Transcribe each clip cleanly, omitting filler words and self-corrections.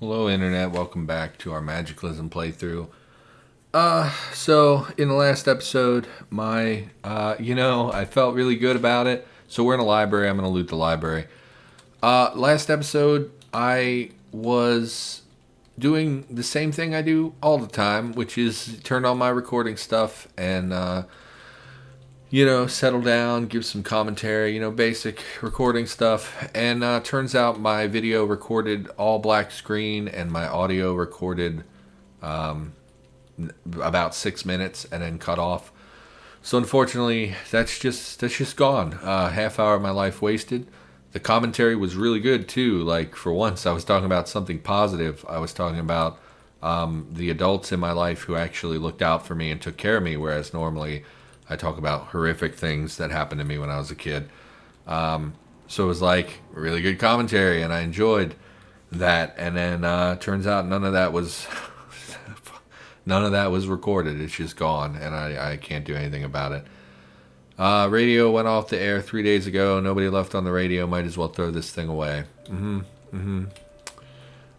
Hello Internet, welcome back to our Magiclysm playthrough. So in the last episode, I felt really good about it. So we're in a library, I'm gonna loot the library. Last episode, I was doing the same thing I do all the time, which is turn on my recording stuff and, settle down, give some commentary, basic recording stuff. And turns out my video recorded all black screen and my audio recorded about 6 minutes and then cut off. So unfortunately, that's just gone. Half hour of my life wasted. The commentary was really good too. Like for once, I was talking about something positive. I was talking about the adults in my life who actually looked out for me and took care of me, whereas normally I talk about horrific things that happened to me when I was a kid. So it was like really good commentary, and I enjoyed that. And then turns out none of that was recorded. It's just gone, and I can't do anything about it. Radio went off the air 3 days ago. Nobody left on the radio. Might as well throw this thing away.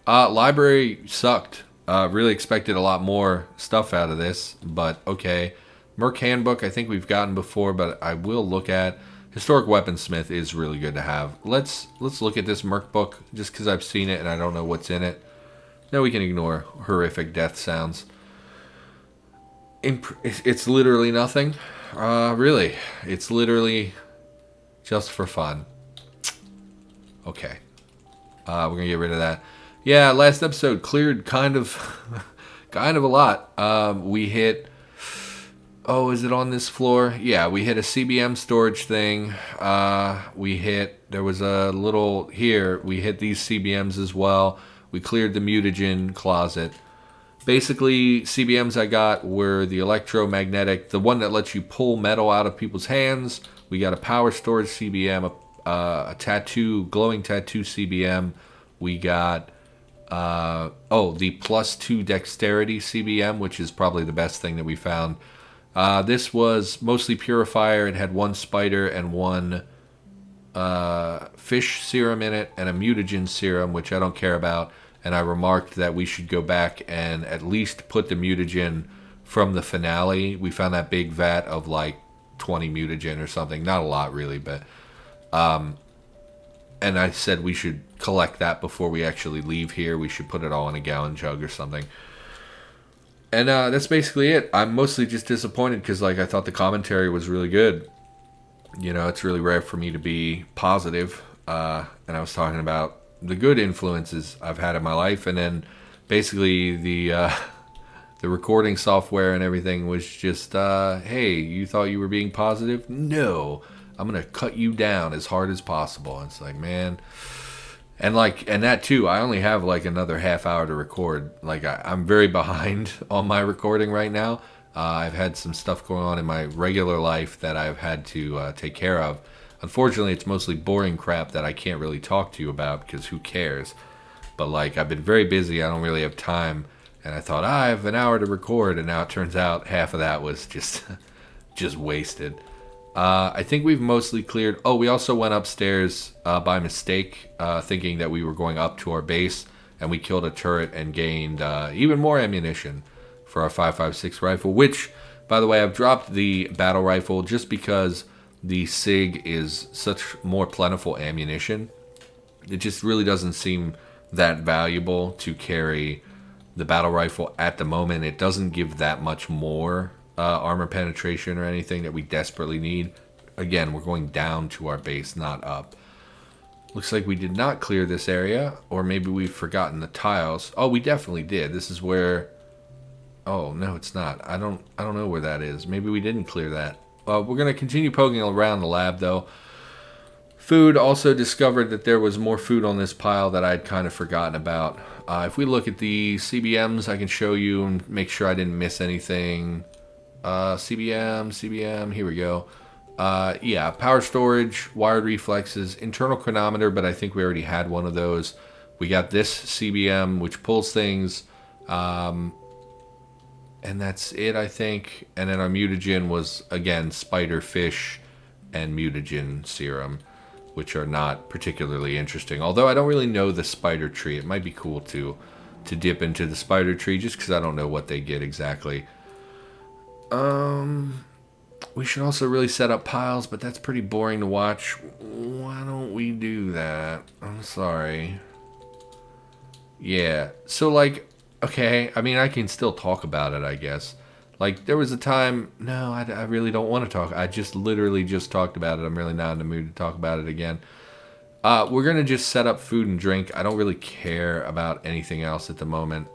Library sucked. Really expected a lot more stuff out of this, but okay. Merc Handbook, I think we've gotten before, but I will look at. Historic Weaponsmith is really good to have. Let's look at this Merc book, just because I've seen it and I don't know what's in it. Now we can ignore horrific death sounds. It's literally nothing. Really. It's literally just for fun. Okay. We're going to get rid of that. Yeah, last episode cleared kind of a lot. We hit... Oh, is it on this floor? Yeah, we hit a CBM storage thing. There was a little here. We hit these CBMs as well. We cleared the mutagen closet. Basically, CBMs I got were the electromagnetic, the one that lets you pull metal out of people's hands. We got a power storage CBM, a glowing tattoo CBM. We got, the +2 dexterity CBM, which is probably the best thing that we found. This was mostly purifier. It had one spider and one fish serum in it, and a mutagen serum, which I don't care about. And I remarked that we should go back and at least put the mutagen from the finale. We found that big vat of like 20 mutagen or something. Not a lot really, but... and I said we should collect that before we actually leave here. We should put it all in a gallon jug or something. And that's basically it. I'm mostly just disappointed because I thought the commentary was really good. It's really rare for me to be positive. And I was talking about the good influences I've had in my life, and then basically the recording software and everything was just, hey, you thought you were being positive? No, I'm gonna cut you down as hard as possible. And it's like, man, and that too. I only have another half hour to record. I'm very behind on my recording right now. I've had some stuff going on in my regular life that I've had to take care of. Unfortunately, it's mostly boring crap that I can't really talk to you about because who cares? But I've been very busy. I don't really have time. And I thought, I have an hour to record. And now it turns out half of that was just wasted. I think we've mostly cleared. Oh, we also went upstairs by mistake, thinking that we were going up to our base. And we killed a turret and gained even more ammunition for our 5.56 rifle. Which, by the way, I've dropped the battle rifle just because... the SIG is such more plentiful ammunition. It just really doesn't seem that valuable to carry the battle rifle at the moment. It doesn't give that much more armor penetration or anything that we desperately need. Again, we're going down to our base, not up. Looks like we did not clear this area, or maybe we've forgotten the tiles. Oh, we definitely did. This is where... Oh, no, it's not. I don't know where that is. Maybe we didn't clear that. We're going to continue poking around the lab, though. Food, also discovered that there was more food on this pile that I'd kind of forgotten about. If we look at the CBMs, I can show you and make sure I didn't miss anything. CBM, here we go. Yeah, power storage, wired reflexes, internal chronometer, but I think we already had one of those. We got this CBM, which pulls things. And that's it, I think. And then our mutagen was, again, spider, fish, and mutagen serum. which are not particularly interesting. Although I don't really know the spider tree. It might be cool to dip into the spider tree just because I don't know what they get exactly. We should also really set up piles, but that's pretty boring to watch. Why don't we do that? I'm sorry. Yeah, so like, okay, I mean, I can still talk about it, I guess. Like, there was a time, no, I really don't want to talk. I just literally just talked about it. I'm really not in the mood to talk about it again. We're going to just set up food and drink. I don't really care about anything else at the moment.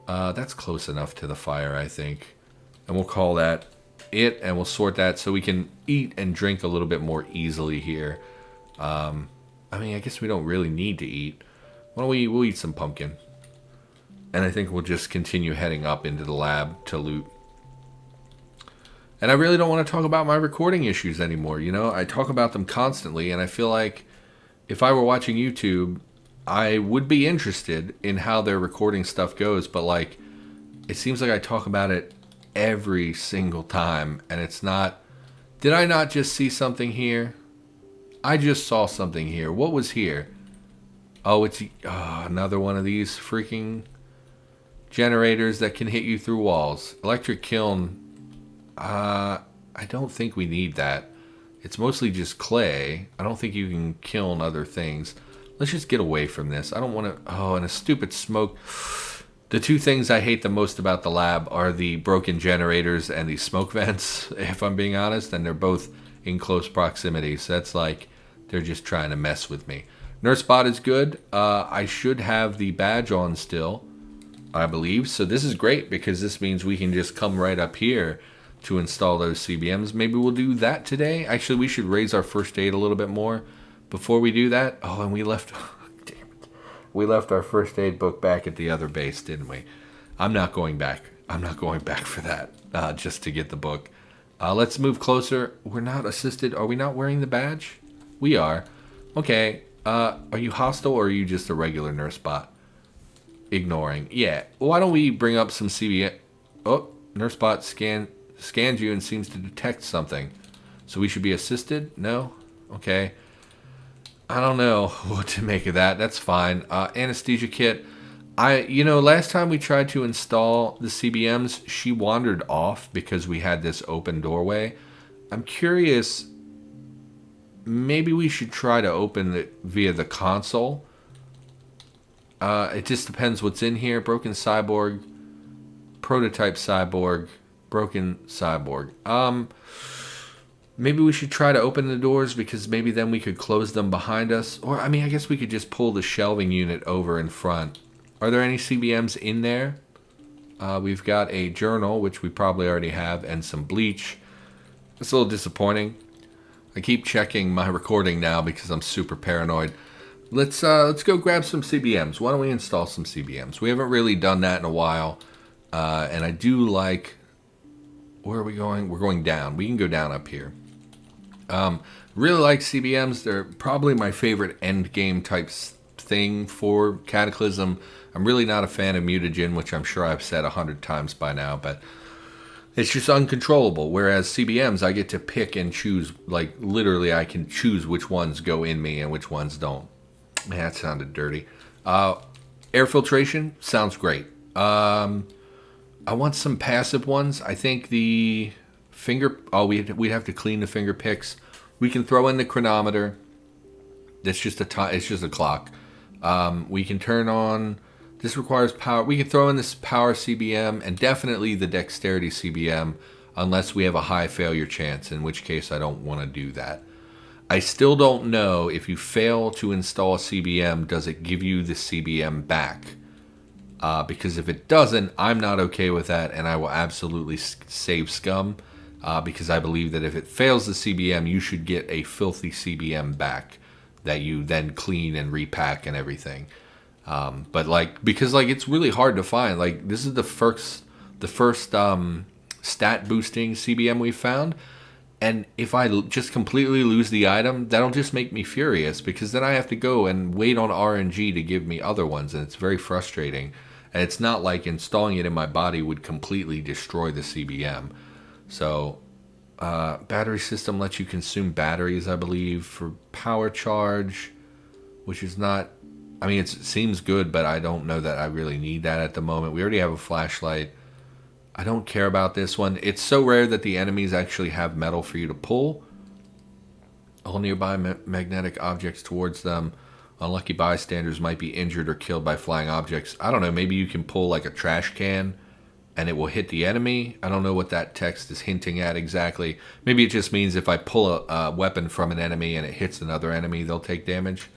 That's close enough to the fire, I think. And we'll call that it, and we'll sort that so we can eat and drink a little bit more easily here. I mean, I guess we don't really need to eat. Why don't we'll eat some pumpkin. And I think we'll just continue heading up into the lab to loot. And I really don't want to talk about my recording issues anymore, you know? I talk about them constantly, and I feel like if I were watching YouTube, I would be interested in how their recording stuff goes, but like, it seems like I talk about it every single time, and it's not... Did I not just see something here? I just saw something here. What was here? Oh, it's another one of these freaking generators that can hit you through walls. Electric kiln. I don't think we need that. It's mostly just clay. I don't think you can kiln other things. Let's just get away from this. I don't want to... Oh, and a stupid smoke... The two things I hate the most about the lab are the broken generators and the smoke vents, if I'm being honest, and they're both in close proximity, so that's like they're just trying to mess with me. Nurse bot is good. I should have the badge on still, I believe, so this is great because this means we can just come right up here to install those CBMs. Maybe we'll do that today. Actually, we should raise our first aid a little bit more before we do that. Oh, and we left... We left our first aid book back at the other base, didn't we? I'm not going back. I'm not going back for that, just to get the book. Let's move closer. We're not assisted. Are we not wearing the badge? We are. Okay. Are you hostile or are you just a regular nurse bot? Ignoring. Yeah. Why don't we bring up some CBM? Oh, nurse bot scanned you and seems to detect something. So we should be assisted? No? Okay. I don't know what to make of that. That's fine. Anesthesia kit. Last time we tried to install the CBMs, she wandered off because we had this open doorway. I'm curious, maybe we should try to open it via the console. It just depends what's in here. Broken cyborg, prototype cyborg, broken cyborg. Maybe we should try to open the doors because maybe then we could close them behind us. Or, I mean, I guess we could just pull the shelving unit over in front. Are there any CBMs in there? We've got a journal, which we probably already have, and some bleach. It's a little disappointing. I keep checking my recording now because I'm super paranoid. Let's go grab some CBMs. Why don't we install some CBMs? We haven't really done that in a while. And I do like... Where are we going? We're going down. We can go down up here. Really like CBMs. They're probably my favorite end game type thing for Cataclysm. I'm really not a fan of mutagen, which I'm sure I've said 100 times by now, but it's just uncontrollable. Whereas CBMs, I get to pick and choose. Like, literally, I can choose which ones go in me and which ones don't. Man, that sounded dirty. Air filtration sounds great. I want some passive ones. I think the finger... Oh, we'd have to clean the finger picks. We can throw in the chronometer. That's just it's just a clock. We can turn on... This requires power. We can throw in this power CBM and definitely the dexterity CBM unless we have a high failure chance, in which case I don't want to do that. I still don't know if you fail to install a CBM, does it give you the CBM back? Because if it doesn't, I'm not okay with that, and I will absolutely save scum, because I believe that if it fails the CBM, you should get a filthy CBM back that you then clean and repack and everything. But because it's really hard to find. Like, this is the first stat boosting CBM we've found. And if I just completely lose the item, that'll just make me furious, because then I have to go and wait on RNG to give me other ones, and it's very frustrating. And it's not like installing it in my body would completely destroy the CBM. So Battery system lets you consume batteries, I believe, for power charge, which is not... I mean, it seems good, but I don't know that I really need that at the moment. We already have a flashlight. I don't care about this one. It's so rare that the enemies actually have metal for you to pull. All nearby magnetic objects towards them. Unlucky bystanders might be injured or killed by flying objects. I don't know, maybe you can pull like a trash can and it will hit the enemy. I don't know what that text is hinting at exactly. Maybe it just means if I pull a weapon from an enemy and it hits another enemy, they'll take damage.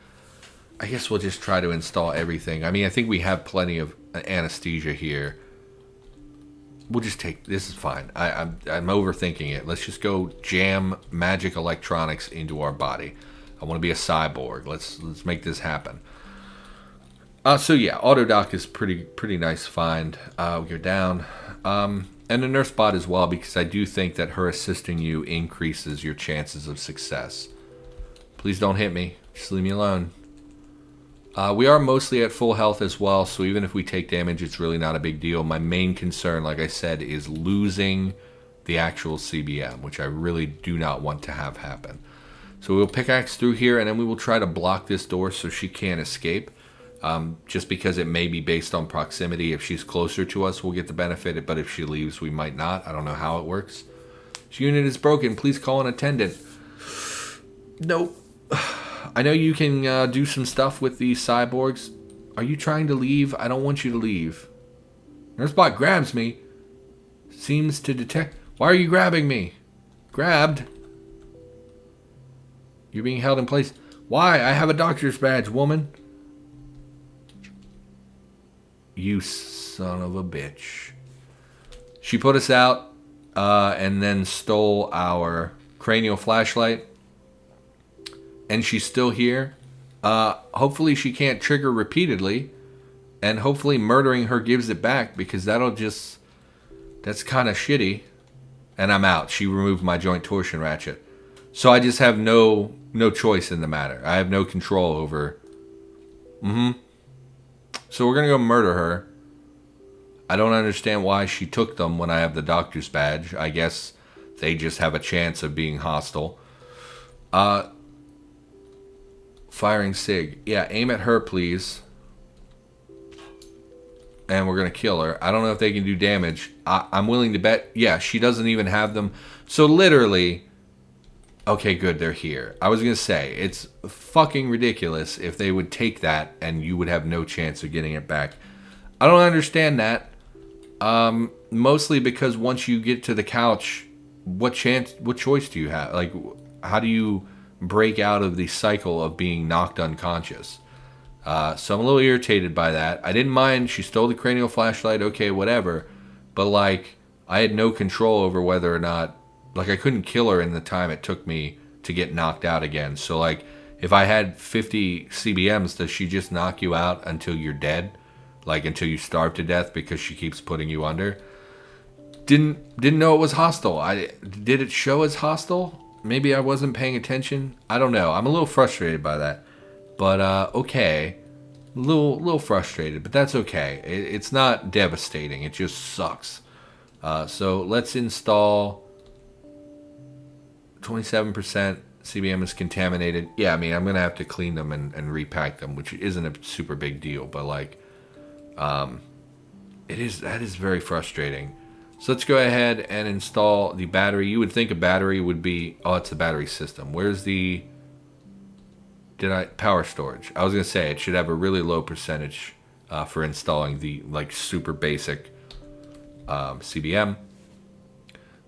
I guess we'll just try to install everything. I mean, I think we have plenty of anesthesia here. We'll just take... This is fine. I'm overthinking it. Let's just go jam magic electronics into our body. I want to be a cyborg. Let's make this happen. So yeah, Autodoc is pretty nice find. You're down. And the nurse bot as well, because I do think that her assisting you increases your chances of success. Please don't hit me. Just leave me alone. We are mostly at full health as well, so even if we take damage, it's really not a big deal. My main concern, like I said, is losing the actual CBM, which I really do not want to have happen. So we'll pickaxe through here, and then we will try to block this door so she can't escape. Just because it may be based on proximity. If she's closer to us, we'll get the benefit, but if she leaves, we might not. I don't know how it works. This unit is broken. Please call an attendant. Nope. I know you can do some stuff with these cyborgs. Are you trying to leave? I don't want you to leave. Nursebot grabs me. Seems to detect... Why are you grabbing me? Grabbed? You're being held in place. Why? I have a doctor's badge, woman. You son of a bitch. She put us out and then stole our cranial flashlight. And she's still here. Hopefully she can't trigger repeatedly. And hopefully murdering her gives it back, because that'll just... That's kind of shitty. And I'm out. She removed my joint torsion ratchet. So I just have no choice in the matter. I have no control over... So we're going to go murder her. I don't understand why she took them when I have the doctor's badge. I guess they just have a chance of being hostile. Firing Sig. Yeah, aim at her, please. And we're going to kill her. I don't know if they can do damage. I'm willing to bet. Yeah, she doesn't even have them. So literally... Okay, good, they're here. I was going to say, it's fucking ridiculous if they would take that and you would have no chance of getting it back. I don't understand that. Mostly because once you get to the couch, what choice do you have? Like, how do you break out of the cycle of being knocked unconscious? So I'm a little irritated by that. I didn't mind. She stole the cranial flashlight. Okay, whatever. But, like, I had no control over whether or not... Like, I couldn't kill her in the time it took me to get knocked out again. So, like, if I had 50 CBMs, does she just knock you out until you're dead? Like, until you starve to death because she keeps putting you under? Didn't know it was hostile. Did it show as hostile? Maybe I wasn't paying attention. I don't know. I'm a little frustrated by that. But, okay. A little frustrated, but that's okay. It's not devastating. It just sucks. So, let's install... 27% CBM is contaminated. Yeah, I mean, I'm going to have to clean them and repack them, which isn't a super big deal. But, like, that is very frustrating. So let's go ahead and install the battery. You would think a battery would be... Oh, it's the battery system. Where's the... Power storage. I was going to say, it should have a really low percentage for installing the, like, super basic CBM.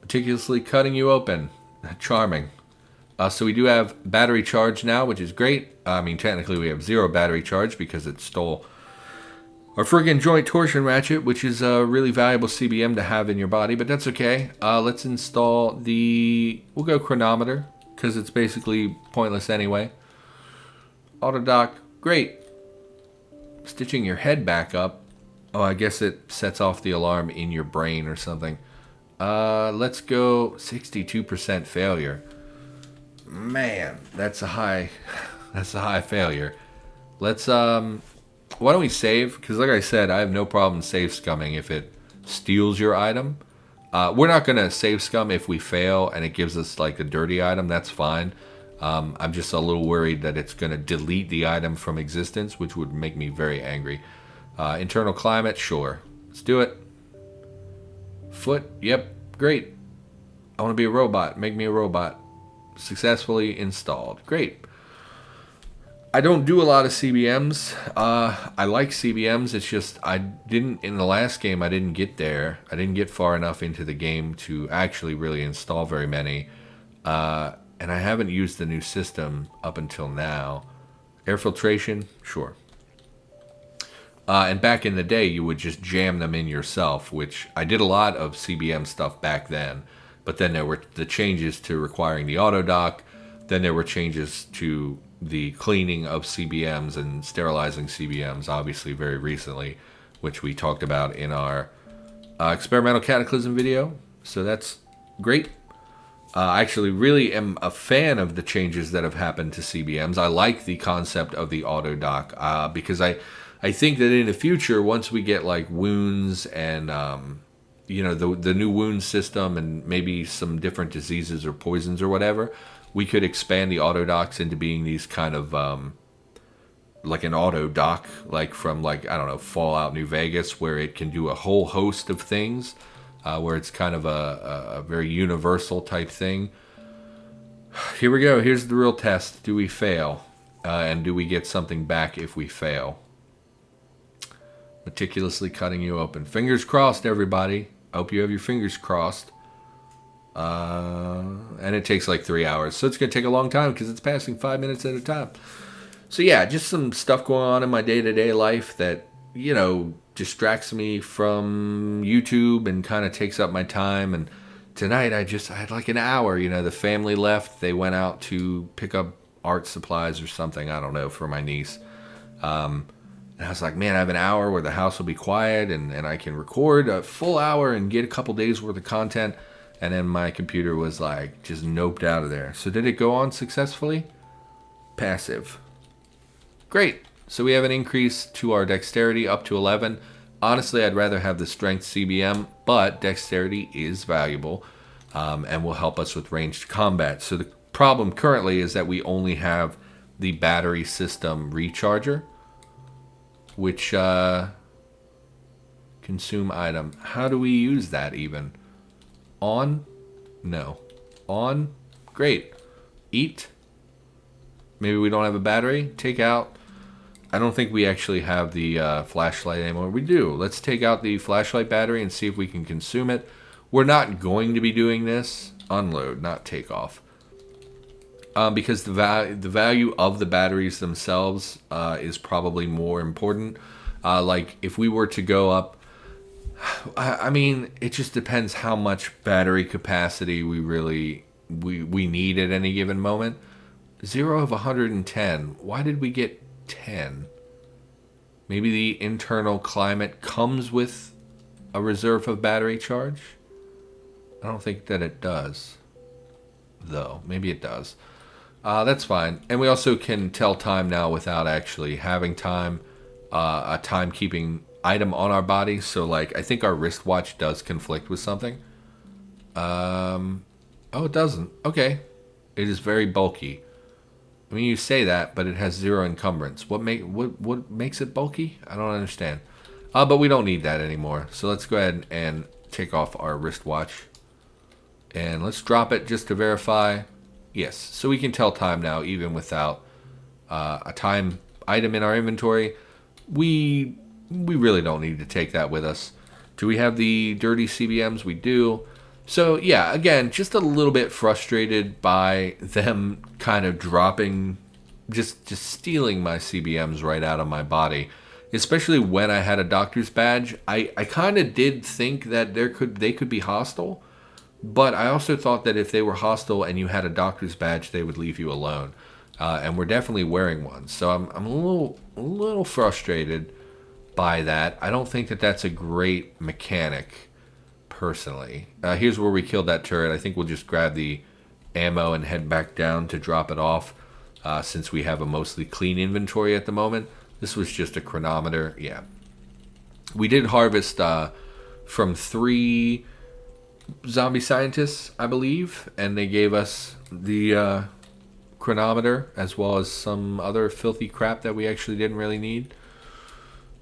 Meticulously cutting you open. Charming. So we do have battery charge now, which is great. I mean, technically we have 0 battery charge because it stole our friggin' joint torsion ratchet, which is a really valuable CBM to have in your body, but that's okay. Let's install the... We'll go chronometer, because it's basically pointless anyway. Autodoc, great. Stitching your head back up. Oh, I guess it sets off the alarm in your brain or something. Let's go 62% failure. Man, that's a high failure. Let's, why don't we save? Because like I said, I have no problem save scumming if it steals your item. We're not going to save scum if we fail and it gives us like a dirty item. That's fine. I'm just a little worried that it's going to delete the item from existence, which would make me very angry. Internal climate, sure. Let's do it. Foot, yep, great. I want to be a robot. Make me a robot. Successfully installed. Great. I don't do a lot of CBMs. I like CBMs. It's just in the last game, I didn't get there. I didn't get far enough into the game to actually really install very many. And I haven't used the new system up until now. Air filtration, sure. And back in the day, you would just jam them in yourself, which I did a lot of CBM stuff back then. But then there were the changes to requiring the auto dock. Then there were changes to the cleaning of CBMs and sterilizing CBMs, obviously very recently, which we talked about in our experimental cataclysm video. So that's great. I actually really am a fan of the changes that have happened to CBMs. I like the concept of the auto dock because I think that in the future, once we get like wounds and the new wound system and maybe some different diseases or poisons or whatever, we could expand the auto docks into being these kind of like an auto dock, like from I don't know, Fallout New Vegas, where it can do a whole host of things. Where it's kind of a very universal type thing. Here we go. Here's the real test. Do we fail? And do we get something back if we fail? Meticulously cutting you open. Fingers crossed, everybody. I hope you have your fingers crossed. And it takes like 3 hours. So it's going to take a long time because it's passing 5 minutes at a time. So yeah, just some stuff going on in my day-to-day life that, distracts me from YouTube and kind of takes up my time. And tonight I had like an hour. The family left. They went out to pick up art supplies or something, I don't know, for my niece. And I was like, man, I have an hour where the house will be quiet and I can record a full hour and get a couple days worth of content. And then my computer was like just noped out of there. So did it go on successfully? Passive. Great. So we have an increase to our dexterity up to 11. Honestly, I'd rather have the strength CBM, but dexterity is valuable and will help us with ranged combat. So the problem currently is that we only have the battery system recharger, which consume item. How do we use that even? On? No. On? Great. Eat? Maybe we don't have a battery? Take out. I don't think we actually have the flashlight anymore. We do. Let's take out the flashlight battery and see if we can consume it. We're not going to be doing this. Unload, not take off. Because the value of the batteries themselves is probably more important. Like if we were to go up, I mean, it just depends how much battery capacity we need at any given moment. 0 of 110. Why did we get 10? Maybe the internal climate comes with a reserve of battery charge? I don't think that it does, though. Maybe it does. That's fine. And we also can tell time now without actually having time, a timekeeping item on our body. So, like, I think our wristwatch does conflict with something. Oh, it doesn't. Okay. It is very bulky. I mean, you say that, but it has 0 encumbrance. What makes it bulky? I don't understand. But we don't need that anymore. So let's go ahead and take off our wristwatch. And let's drop it just to verify. Yes. So we can tell time now, even without a time item in our inventory. We really don't need to take that with us. Do we have the dirty CBMs? We do. So, yeah, again, just a little bit frustrated by them kind of dropping, just stealing my CBMs right out of my body. Especially when I had a doctor's badge. I kind of did think that they could be hostile. But I also thought that if they were hostile and you had a doctor's badge, they would leave you alone. And we're definitely wearing one. So I'm a little frustrated by that. I don't think that that's a great mechanic. Personally. Here's where we killed that turret. I think we'll just grab the ammo and head back down to drop it off since we have a mostly clean inventory at the moment. This was just a chronometer. Yeah. We did harvest from 3 zombie scientists, I believe, and they gave us the chronometer as well as some other filthy crap that we actually didn't really need.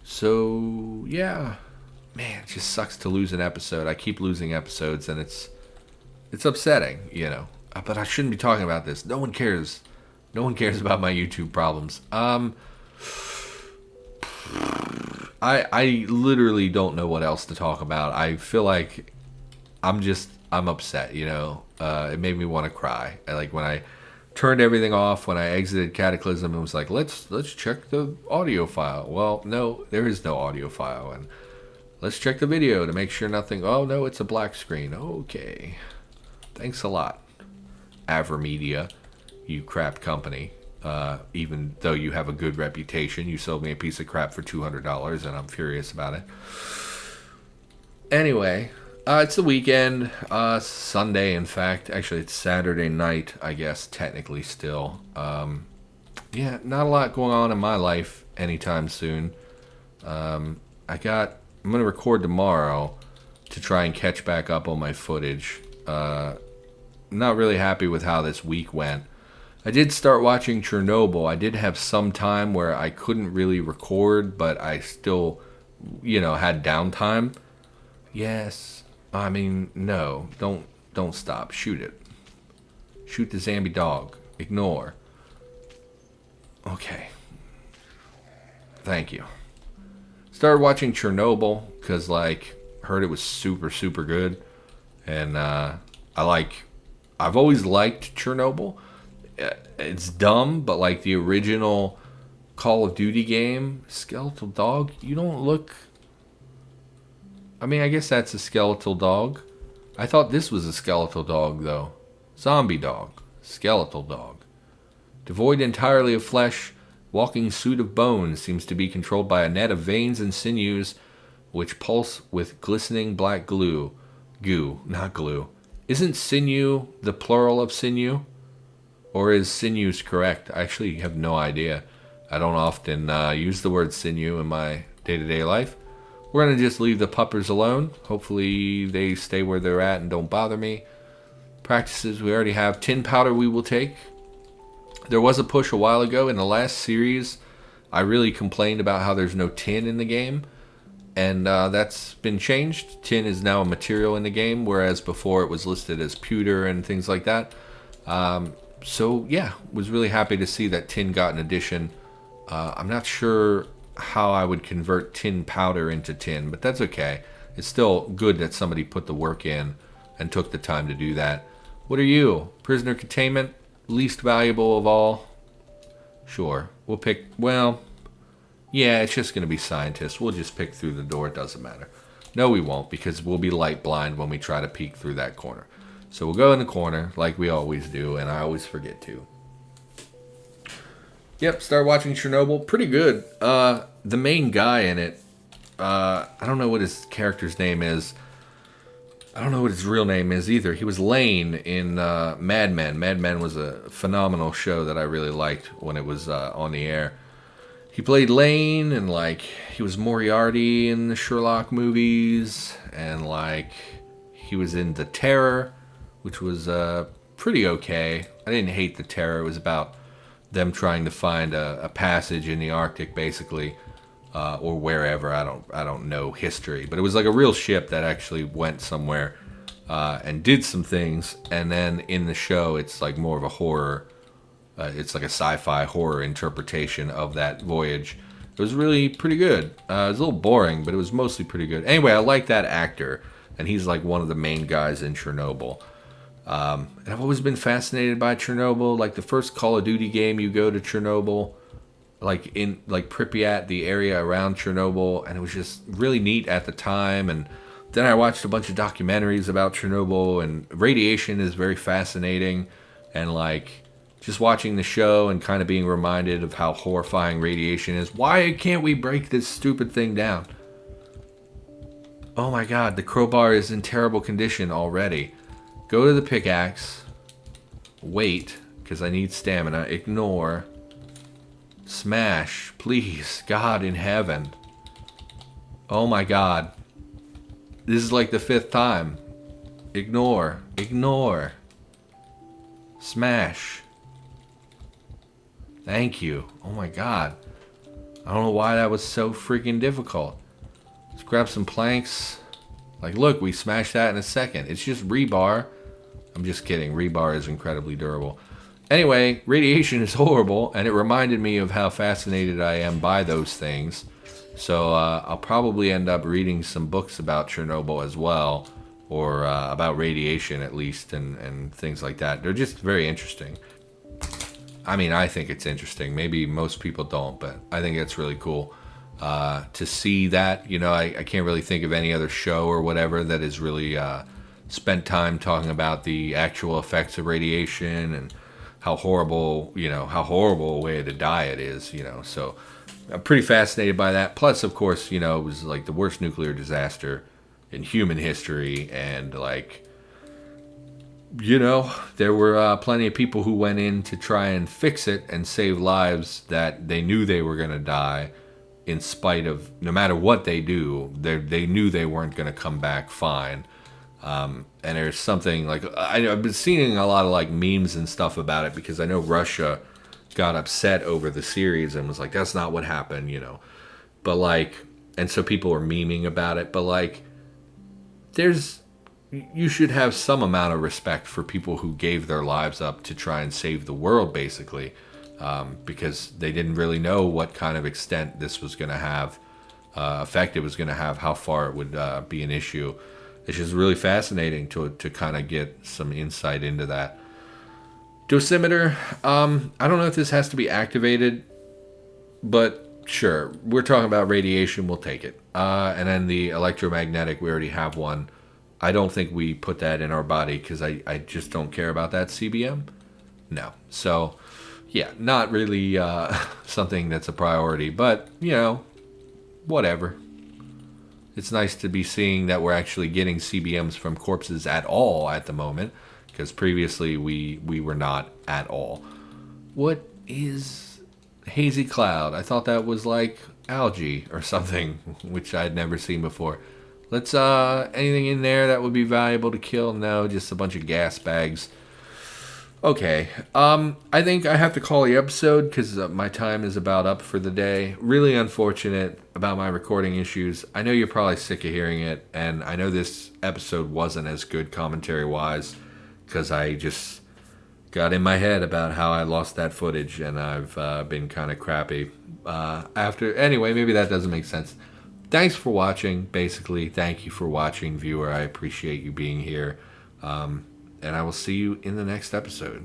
So yeah, man, it just sucks to lose an episode. I keep losing episodes, and it's upsetting, you know. But I shouldn't be talking about this. No one cares. No one cares about my YouTube problems. I literally don't know what else to talk about. I feel like I'm upset, you know. It made me want to cry. Like when I turned everything off, when I exited Cataclysm, and was like, let's check the audio file. Well, no, there is no audio file, and let's check the video to make sure nothing. Oh no, it's a black screen. Okay, thanks a lot, Avermedia, you crap company. Even though you have a good reputation, you sold me a piece of crap for $200, and I'm furious about it. Anyway, it's the weekend, Sunday, in fact. Actually, it's Saturday night, I guess, technically still. Yeah, not a lot going on in my life anytime soon. I'm going to record tomorrow to try and catch back up on my footage. Not really happy with how this week went. I did start watching Chernobyl. I did have some time where I couldn't really record, but I still, you know, had downtime. Yes. I mean, no. Don't stop. Shoot it. Shoot the zombie dog. Ignore. Okay. Thank you. Started watching Chernobyl because, like, heard it was super, super good. And I've always liked Chernobyl. It's dumb, but like the original Call of Duty game, skeletal dog, you don't look... I mean, I guess that's a skeletal dog. I thought this was a skeletal dog, though. Zombie dog. Skeletal dog. Devoid entirely of flesh, walking suit of bones, seems to be controlled by a net of veins and sinews, which pulse with glistening black glue. Goo, not glue. Isn't sinew the plural of sinew? Or is sinews correct? I actually have no idea. I don't often use the word sinew in my day-to-day life. We're going to just leave the puppers alone. Hopefully they stay where they're at and don't bother me. Practices, we already have tin powder we will take. There was a push a while ago in the last series. I really complained about how there's no tin in the game. And that's been changed. Tin is now a material in the game, whereas before it was listed as pewter and things like that. So yeah, was really happy to see that tin got an addition. I'm not sure how I would convert tin powder into tin, but that's okay. It's still good that somebody put the work in and took the time to do that. What are you? Prisoner containment? Least valuable of all? Sure. We'll pick, well, yeah, it's just going to be scientists. We'll just pick through the door. It doesn't matter. No, we won't, because we'll be light blind when we try to peek through that corner. So we'll go in the corner like we always do, and I always forget to. Yep, start watching Chernobyl. Pretty good. The main guy in it, I don't know what his character's name is. I don't know what his real name is either. He was Lane in Mad Men. Mad Men was a phenomenal show that I really liked when it was on the air. He played Lane, and like he was Moriarty in the Sherlock movies, and like he was in The Terror, which was pretty okay. I didn't hate The Terror. It was about them trying to find a passage in the Arctic, basically, or wherever. I don't know history, but it was like a real ship that actually went somewhere and did some things. And then in the show, it's like more of a horror. It's like a sci-fi horror interpretation of that voyage. It was really pretty good. It was a little boring, but it was mostly pretty good. Anyway, I like that actor, and he's like one of the main guys in Chernobyl. And I've always been fascinated by Chernobyl. Like the first Call of Duty game, you go to Chernobyl, like in like Pripyat, the area around Chernobyl, and it was just really neat at the time. And then I watched a bunch of documentaries about Chernobyl, and radiation is very fascinating. And like just watching the show and kind of being reminded of how horrifying radiation is. Why can't we break this stupid thing down? Oh my God, the crowbar is in terrible condition already. Go to the pickaxe. Wait, because I need stamina. Ignore. Smash, please. God in heaven. Oh my God. This is like the 5th time. Ignore. Ignore. Smash. Thank you. Oh my god. I don't know why that was so freaking difficult. Let's grab some planks. Like, look, we smashed that in a second. It's just rebar. I'm just kidding. Rebar is incredibly durable. Anyway, radiation is horrible, and it reminded me of how fascinated I am by those things. So I'll probably end up reading some books about Chernobyl as well, or about radiation at least, and things like that. They're just very interesting. I mean, I think it's interesting. Maybe most people don't, but I think it's really cool to see that. You know, I can't really think of any other show or whatever that has really spent time talking about the actual effects of radiation and how horrible, how horrible a way to die it is, So I'm pretty fascinated by that. Plus, of course, it was like the worst nuclear disaster in human history. And like, there were plenty of people who went in to try and fix it and save lives that they knew they were going to die in spite of, no matter what they do, they knew they weren't going to come back fine. And there's something like, I've been seeing a lot of like memes and stuff about it because I know Russia got upset over the series and was like, that's not what happened, But like, and so people were memeing about it, but like, you should have some amount of respect for people who gave their lives up to try and save the world, basically, because they didn't really know what kind of extent this was going to have, effect it was going to have, how far it would be an issue. It's just really fascinating to kind of get some insight into that. Dosimeter, I don't know if this has to be activated, but sure, we're talking about radiation, we'll take it. And then the electromagnetic, we already have one. I don't think we put that in our body because I just don't care about that CBM. No. So, yeah, not really something that's a priority, but, whatever. It's nice to be seeing that we're actually getting CBMs from corpses at all at the moment, because previously we were not at all. What is hazy cloud? I thought that was like algae or something, which I'd never seen before. Let's anything in there that would be valuable to kill? No, just a bunch of gas bags. Okay, I think I have to call the episode because my time is about up for the day. Really unfortunate about my recording issues. I know you're probably sick of hearing it, and I know this episode wasn't as good commentary-wise because I just got in my head about how I lost that footage, and I've been kind of crappy after. Anyway, maybe that doesn't make sense. Thanks for watching, basically. Thank you for watching, viewer. I appreciate you being here. And I will see you in the next episode.